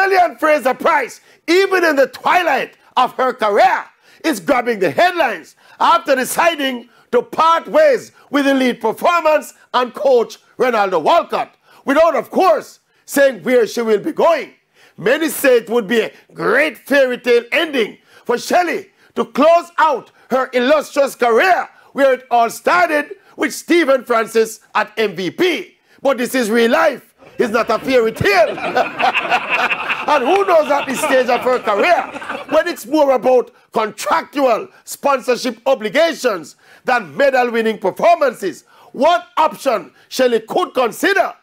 Shelly and Fraser Pryce, even in the twilight of her career, is grabbing the headlines after deciding to part ways with the lead performance and coach Ronaldo Walcott, without, of course, saying where she will be going. Many say it would be a great fairy tale ending for Shelly to close out her illustrious career where it all started with Stephen Francis at MVP. But this is real life. It's not a fairy tale. And who knows at this stage of her career, when it's more about contractual sponsorship obligations than medal-winning performances, what option Shelly could consider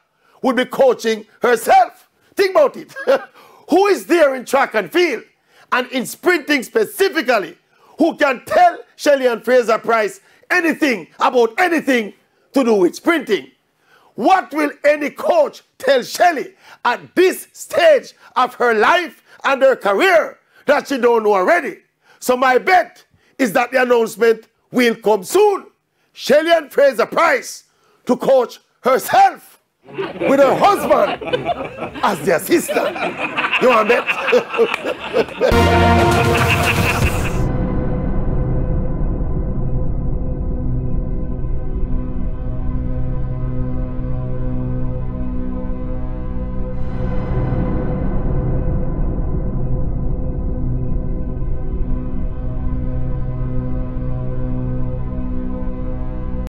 would be coaching herself. Think about it. Who is there in track and field, and in sprinting specifically, who can tell Shelly and Fraser Pryce anything about anything to do with sprinting? What will any coach tell Shelly at this stage of her life and her career that she don't know already? So my bet is that the announcement will come soon. Shelly and Fraser Pryce to coach herself with her husband as the assistant. You want to bet?